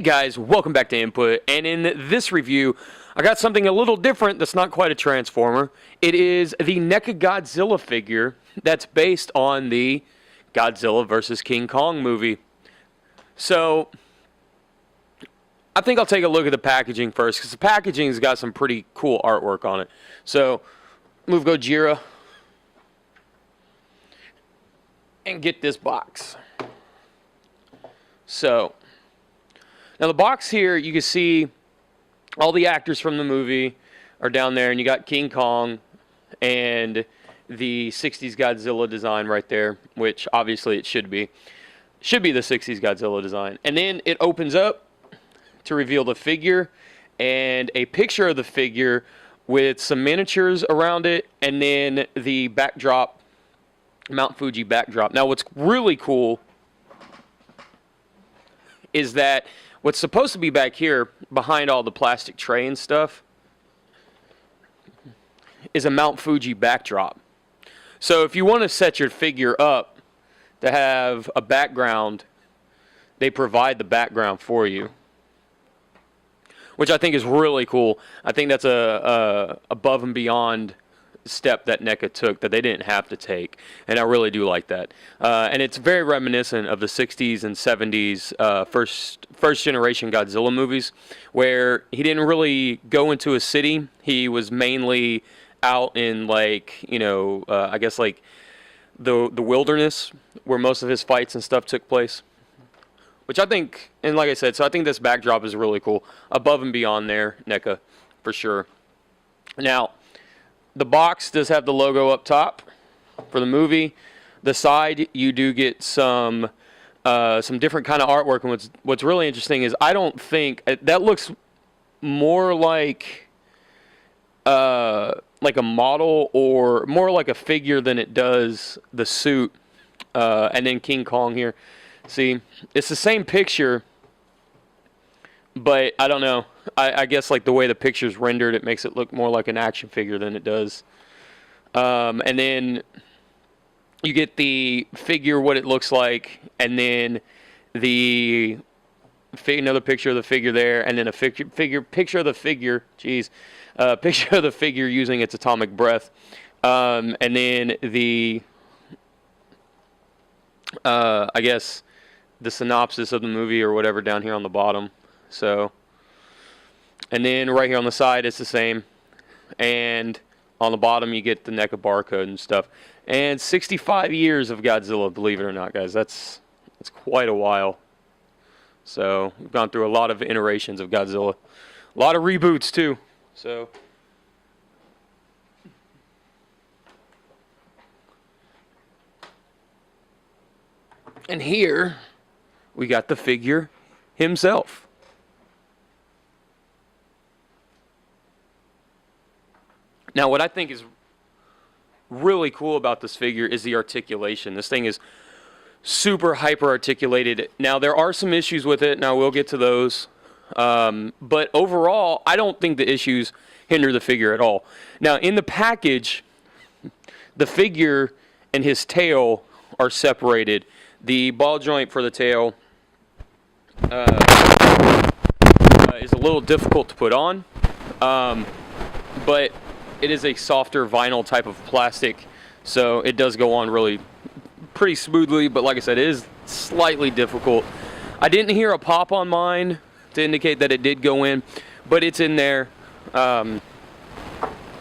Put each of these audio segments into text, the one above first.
Guys, welcome back to Input, and in this review, I got something a little different that's not quite a Transformer. It is the NECA Godzilla figure that's based on the Godzilla vs. King Kong movie. So, I think I'll take a look at the packaging first, because the packaging's got some pretty cool artwork on it. So, move Gojira, and get this box. So, now the box here, you can see all the actors from the movie are down there, and you got King Kong and the 60s Godzilla design right there, which obviously it should be. Should be the 60s Godzilla design. And then it opens up to reveal the figure and a picture of the figure with some miniatures around it, and then the backdrop, Mount Fuji backdrop. Now what's really cool is that what's supposed to be back here, behind all the plastic tray and stuff, is a Mount Fuji backdrop. So if you want to set your figure up to have a background, they provide the background for you, which I think is really cool. I think that's a above and beyond step that NECA took that they didn't have to take, and I really do like that. And it's very reminiscent of the 60s and 70s first generation Godzilla movies, where he didn't really go into a city. He was mainly out in, like, you know, I guess like the wilderness, where most of his fights and stuff took place, which I think, and like I said, so I think this backdrop is really cool. Above and beyond there, NECA, for sure. Now, the box does have the logo up top for the movie. The side, you do get some different kind of artwork. And what's really interesting is I don't think that looks more like a model or more like a figure than it does the suit. And then King Kong here. See, it's the same picture, but I don't know. I guess like the way the picture's rendered, it makes it look more like an action figure than it does. And then you get the figure, what it looks like, and then another picture of the figure there, and then a picture of the figure. Jeez, picture of the figure using its atomic breath, and then I guess the synopsis of the movie or whatever down here on the bottom. So. And then right here on the side, it's the same. And on the bottom, you get the NECA barcode and stuff. And 65 years of Godzilla, believe it or not, guys. That's quite a while. So we've gone through a lot of iterations of Godzilla. A lot of reboots, too. So. And here, we got the figure himself. Now, what I think is really cool about this figure is the articulation. This thing is super hyper articulated. Now, there are some issues with it. Now, we'll get to those. But overall, I don't think the issues hinder the figure at all. Now, in the package, the figure and his tail are separated. The ball joint for the tail is a little difficult to put on. But it is a softer vinyl type of plastic, so it does go on really pretty smoothly, but like I said, it is slightly difficult. I didn't hear a pop on mine to indicate that it did go in, but it's in there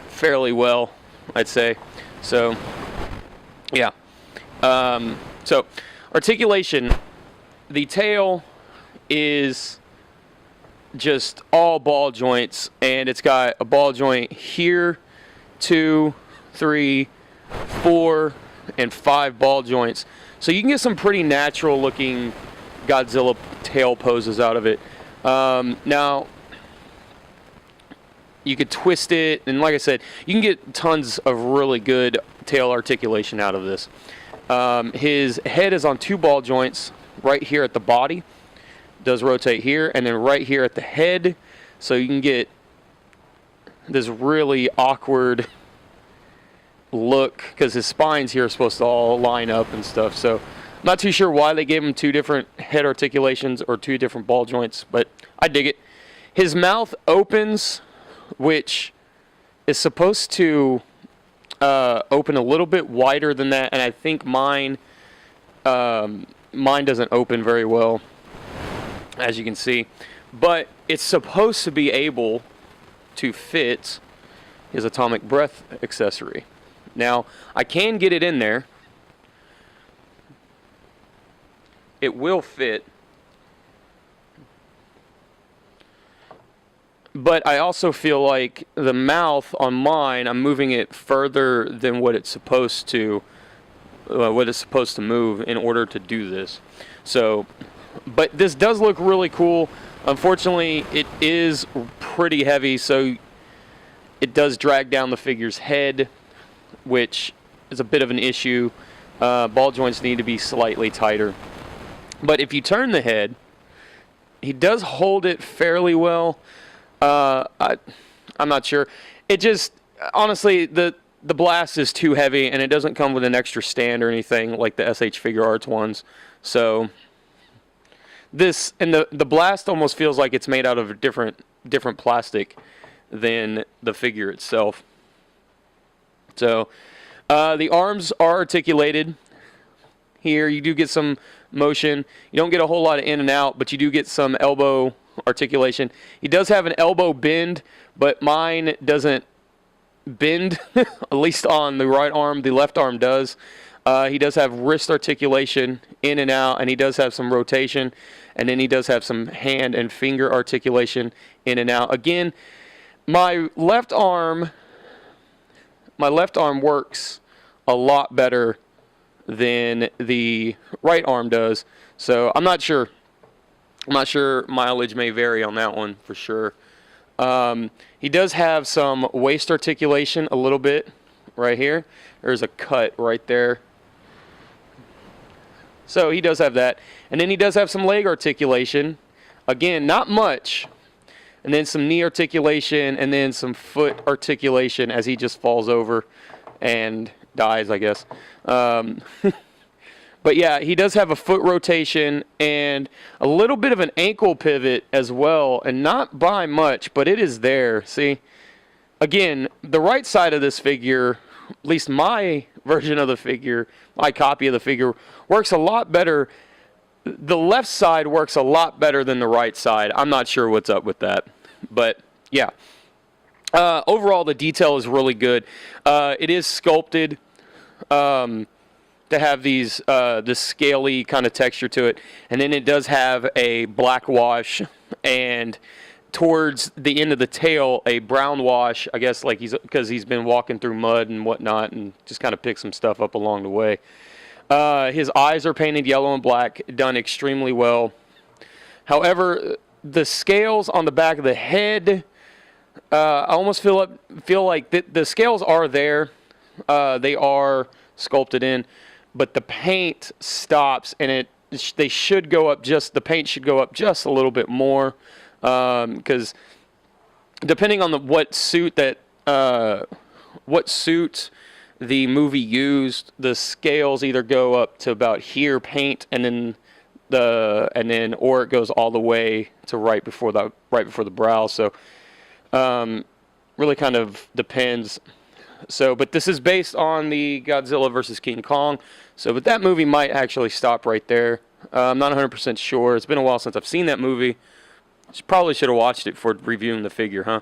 fairly well, I'd say. So, yeah. So, articulation. The tail is just all ball joints, and it's got a ball joint here, 2, 3, 4, and 5 ball joints. So you can get some pretty natural looking Godzilla tail poses out of it. Now, you could twist it, and like I said, you can get tons of really good tail articulation out of this. His head is on 2 ball joints right here at the body. Does rotate here, and then right here at the head, so you can get this really awkward look, because his spines here are supposed to all line up and stuff. So Not too sure why they gave him 2 different head articulations or 2 different ball joints, but I dig it. His mouth opens, which is supposed to open a little bit wider than that, and I think mine doesn't open very well, as you can see. But it's supposed to be able to fit his atomic breath accessory. Now, I can get it in there. It will fit. But I also feel like the mouth on mine, I'm moving it further than what it's supposed to move in order to do this. So, but this does look really cool. Unfortunately, it is pretty heavy, so it does drag down the figure's head, which is a bit of an issue. Ball joints need to be slightly tighter. But if you turn the head, he does hold it fairly well. I'm not sure. It just, honestly, the blast is too heavy, and it doesn't come with an extra stand or anything like the SH Figure Arts ones. So this, and the blast almost feels like it's made out of a different plastic than the figure itself. So the arms are articulated. Here you do get some motion. You don't get a whole lot of in and out, but you do get some elbow articulation. He does have an elbow bend, but mine doesn't bend, at least on the right arm. The left arm does. He does have wrist articulation in and out, and he does have some rotation, and then he does have some hand and finger articulation in and out. Again, my left arm works a lot better than the right arm does. So I'm not sure. Mileage may vary on that one for sure. He does have some waist articulation a little bit right here. There's a cut right there. So he does have that. And then he does have some leg articulation. Again, not much. And then some knee articulation, and then some foot articulation as he just falls over and dies, I guess. But yeah, he does have a foot rotation and a little bit of an ankle pivot as well, and not by much, but it is there. See, again, the right side of this figure, at least my version of the figure, my copy of the figure, works a lot better. The left side works a lot better than the right side. I'm not sure what's up with that, but yeah. Overall, the detail is really good. It is sculpted to have these this scaly kind of texture to it, and then it does have a black wash, and towards the end of the tail a brown wash, I guess, like because he's been walking through mud and whatnot and just kind of picked some stuff up along the way. His eyes are painted yellow and black, done extremely well. However, the scales on the back of the head, I almost feel like the scales are there. They are sculpted in, but the paint stops, and they should go up the paint should go up just a little bit more, because depending on what suit the movie used, the scales either go up to about here paint, and then or it goes all the way to right before the brow. So really kind of depends. So, but this is based on the Godzilla versus King Kong. So, but that movie might actually stop right there. I'm not 100% sure. It's been a while since I've seen that movie. Probably should have watched it before reviewing the figure, huh?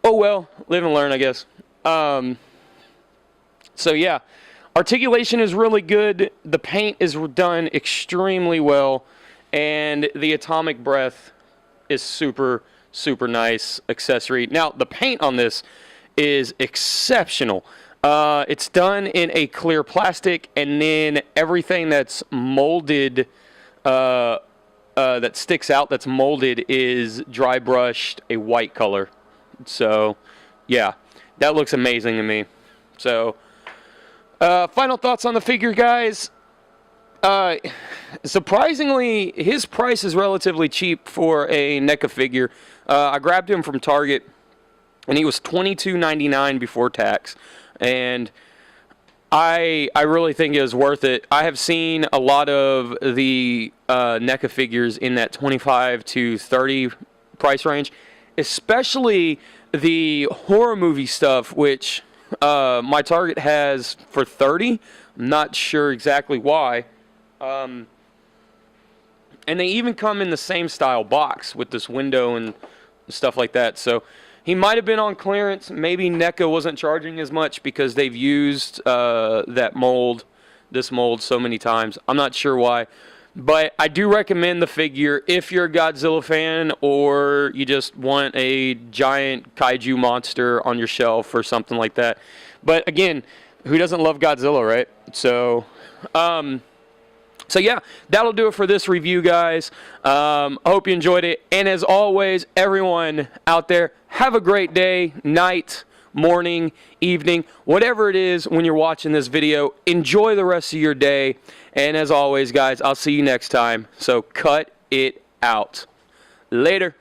Oh well, live and learn, I guess. So yeah, articulation is really good. The paint is done extremely well, and the atomic breath is super, super nice accessory. Now, the paint on this is exceptional. It's done in a clear plastic, and then everything that's molded, that sticks out, that's molded, is dry brushed a white color. So, yeah, that looks amazing to me. So, final thoughts on the figure, guys. Surprisingly, his price is relatively cheap for a NECA figure. I grabbed him from Target, and he was $22.99 before tax. And I really think it was worth it. I have seen a lot of the NECA figures in that 25 to 30 price range, especially the horror movie stuff, which my Target has for 30. I'm not sure exactly why. And they even come in the same style box with this window and stuff like that. So he might have been on clearance. Maybe NECA wasn't charging as much because they've used this mold so many times. I'm not sure why. But I do recommend the figure if you're a Godzilla fan or you just want a giant kaiju monster on your shelf or something like that. But again, who doesn't love Godzilla, right? So yeah, that'll do it for this review, guys. I hope you enjoyed it. And as always, everyone out there, have a great day, night, morning, evening, whatever it is when you're watching this video. Enjoy the rest of your day. And as always, guys, I'll see you next time. So cut it out. Later.